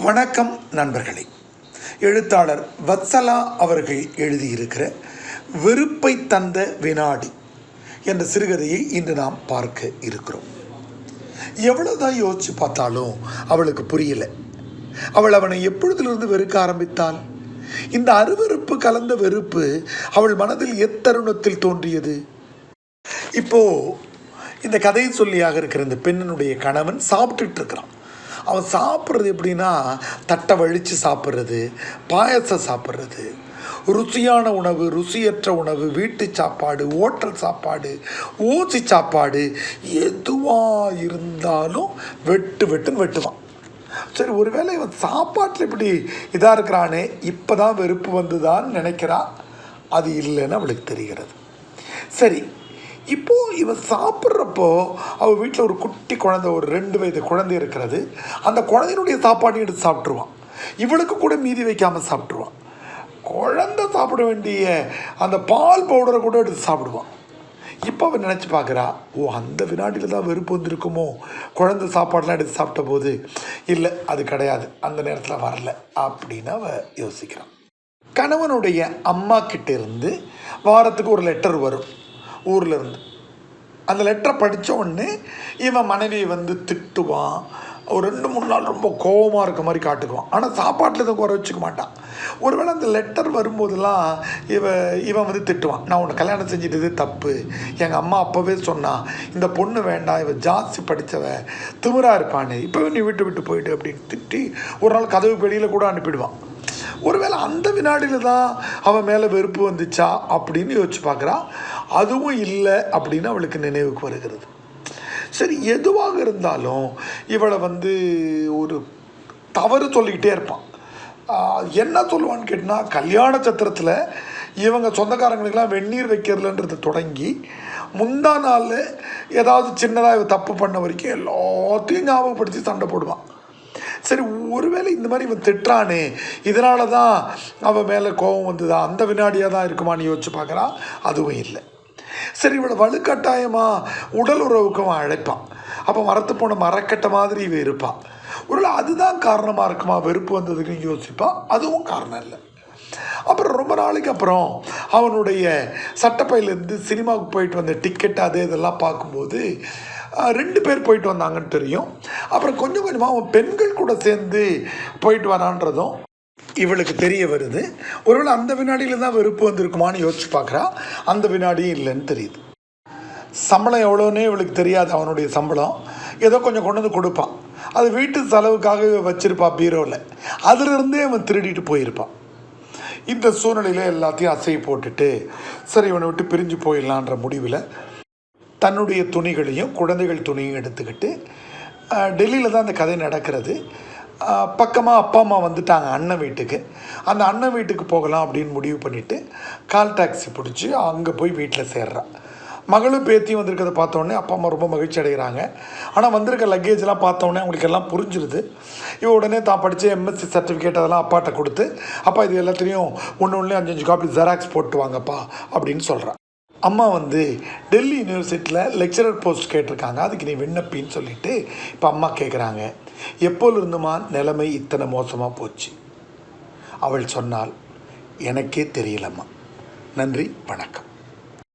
வணக்கம் நண்பர்களே. எழுத்தாளர் வத்சலா அவர்கள் எழுதியிருக்கிற வெறுப்பை தந்த வினாடி என்ற சிறுகதையை இன்று நாம் பார்க்க இருக்கிறோம். எவ்வளவுதான் யோசிச்சு பார்த்தாலும் அவளுக்கு புரியல. அவள் அவனை எப்பொழுதிலிருந்து வெறுக்க ஆரம்பித்தாள்? இந்த அருவெறுப்பு கலந்த வெறுப்பு அவள் மனதில் எத்தருணத்தில் தோன்றியது? இப்போ இந்த கதையை சொல்லியாக இருக்கிற இந்த பெண்ணினுடைய கணவன் சாப்பிட்டுட்டு இருக்கிறான். அவன் சாப்பிட்றது எப்படின்னா, தட்டை வழித்து சாப்பிட்றது, பாயசம் சாப்பிட்றது, ருசியான உணவு, ருசியற்ற உணவு, வீட்டு சாப்பாடு, ஹோட்டல் சாப்பாடு, ஊசி சாப்பாடு, எதுவாக இருந்தாலும் வெட்டுன்னு வெட்டுவான். சரி, ஒருவேளை இவன் சாப்பாட்டில் இப்படி இதாக இருக்கிறானே, இப்போ தான் வெறுப்பு வந்துதான்னு நினைக்கிறா. அது இல்லைன்னு அவளுக்கு தெரிகிறது. சரி, இப்போது இவன் சாப்பிட்றப்போ அவள் வீட்டில் ஒரு குட்டி குழந்தை, ஒரு 2 வயது குழந்தை இருக்கிறது. அந்த குழந்தையினுடைய சாப்பாட்டையும் எடுத்து சாப்பிட்ருவான். இவளுக்கு கூட மீதி வைக்காமல் சாப்பிட்ருவான். குழந்தை சாப்பிட வேண்டிய அந்த பால் பவுடரை கூட எடுத்து சாப்பிடுவான். இப்போ அவன் நினச்சி பார்க்குறா, அந்த வினாடியில் தான் வெறுப்பு வந்திருக்குமோ குழந்தை சாப்பாடெலாம் எடுத்து சாப்பிட்ட போது. இல்லை, அது கிடையாது, அந்த நேரத்தில் வரல அப்படின்னு அவள் யோசிக்கிறான். கணவனுடைய அம்மா கிட்டேருந்து வாரத்துக்கு ஒரு லெட்டர் வரும் ஊரில் இருந்து. அந்த லெட்டரை படித்த உடனே இவன் மனைவியை திட்டுவான். ஒரு 2-3 நாள் ரொம்ப கோபமாக இருக்க மாதிரி காட்டுக்குவான். ஆனால் சாப்பாட்டில் எதுவும் குறை வச்சுக்க மாட்டான். ஒருவேளை அந்த லெட்டர் வரும்போதெல்லாம் இவன் திட்டுவான். நான் உன்னை கல்யாணம் செஞ்சிட்டது தப்பு, எங்கள் அம்மா அப்போவே சொன்னான், இந்த பொண்ணு வேண்டாம், இவன் ஜாஸ்தி படித்தவ, திமிராக இருப்பானே, இப்போவே நீ விட்டு போயிட்டு அப்படின்னு திட்டி ஒரு நாள் கதவு வெளியில் கூட அனுப்பிடுவான். ஒருவேளை அந்த வினாடியில் தான் அவன் மேலே வெறுப்பு வந்துச்சா அப்படின்னு யோசிச்சு பார்க்குறா. அதுவும் இல்லை அப்படின்னு அவளுக்கு நினைவுக்கு வருகிறது. சரி, எதுவாக இருந்தாலும் இவளை ஒரு தவறு சொல்லிக்கிட்டே இருப்பான். என்ன சொல்லுவான்னு கேட்டால், கல்யாண சத்திரத்தில் இவங்க சொந்தக்காரங்களுக்கெல்லாம் வெந்நீர் வைக்கிறதுன்றது தொடங்கி முந்தா நாள் ஏதாவது சின்னதாக தப்பு பண்ண வரைக்கும் எல்லாத்தையும் ஞாபகப்படுத்தி சண்டை போடுவான். சரி, ஒருவேளை இந்த மாதிரி இவன் திட்டுறானே, இதனால தான் அவன் மேலே கோபம் வந்ததா, அந்த வினாடியாக தான் இருக்குமான்னு யோசிச்சு பார்க்குறா. அதுவும் இல்லை. சரி, இவளை வலுக்கட்டாயமாக உடல் உறவுக்கு அவன் அழைப்பான். அப்போ மரத்து போன மரக்கட்டை மாதிரி இவன் இருப்பான். ஒருவேளை அதுதான் காரணமாக இருக்குமா வெறுப்பு வந்ததுக்குன்னு யோசிப்பான். அதுவும் காரணம் இல்லை. அப்புறம் ரொம்ப நாளைக்கு அப்புறம் அவனுடைய சட்டப்பையிலேருந்து சினிமாவுக்கு போயிட்டு வந்த டிக்கெட் இதெல்லாம் பார்க்கும்போது 2 பேர் போயிட்டு வந்தாங்கன்னு தெரியும். அப்புறம் கொஞ்சம் கொஞ்சமாக அவன் பெண்கள் கூட சேர்ந்து போயிட்டு வரான்றதும் இவளுக்கு தெரிய வருது. ஒருவேளை அந்த வினாடியில் தான் வெறுப்பு வந்திருக்குமான்னு யோசிச்சு பார்க்குறா. அந்த வினாடியும் இல்லைன்னு தெரியுது. சம்பளம் எவ்வளோன்னே இவளுக்கு தெரியாது. அவனுடைய சம்பளம் ஏதோ கொஞ்சம் கொண்டு கொடுப்பான். அது வீட்டு செலவுக்காக வச்சுருப்பான் பீரோவில். அதிலிருந்தே அவன் திருடிட்டு போயிருப்பான். இந்த சூழ்நிலையில் எல்லாத்தையும் அசையை போட்டுட்டு சரி இவனை விட்டு பிரிஞ்சு போயிடலான்ற முடிவில் தன்னுடைய துணிகளையும் குழந்தைகள் துணியும் எடுத்துக்கிட்டு டெல்லியில் தான் அந்த கதை நடக்கிறது. பக்கமாக அப்பா அம்மா வந்துட்டாங்க அண்ணன் வீட்டுக்கு. அந்த அண்ணன் வீட்டுக்கு போகலாம் அப்படின்னு முடிவு பண்ணிவிட்டு கால் டாக்ஸி பிடிச்சி அங்கே போய் வீட்டில் சேர்றான். மகளும் பேத்தியும் வந்திருக்கிறத பார்த்தோன்னே அப்பா அம்மா ரொம்ப மகிழ்ச்சி அடைகிறாங்க. ஆனால் வந்திருக்க லக்கேஜெலாம் பார்த்தோன்னே அவங்களுக்கு எல்லாம் புரிஞ்சிருது. உடனே தான் படித்த எம்எஸ்சி சர்டிஃபிகேட் அதெல்லாம் அப்பாட்ட கொடுத்து, அப்பா இது எல்லாத்துலேயும் ஒன்று 5 காப்பி ஜெராக்ஸ் போட்டு வாங்கப்பா அப்படின்னு சொல்கிறான். அம்மா டெல்லி யூனிவர்சிட்டியில் லெக்சரர் போஸ்ட் கேட்டிருக்காங்க, அதுக்கு நீ விண்ணப்பின்னு சொல்லிவிட்டு இப்போ அம்மா கேட்குறாங்க, எப்போலிருந்துமா நிலைமை இத்தனை மோசமாக போச்சு? அவள் சொன்னால், எனக்கே தெரியலம்மா. நன்றி, வணக்கம்.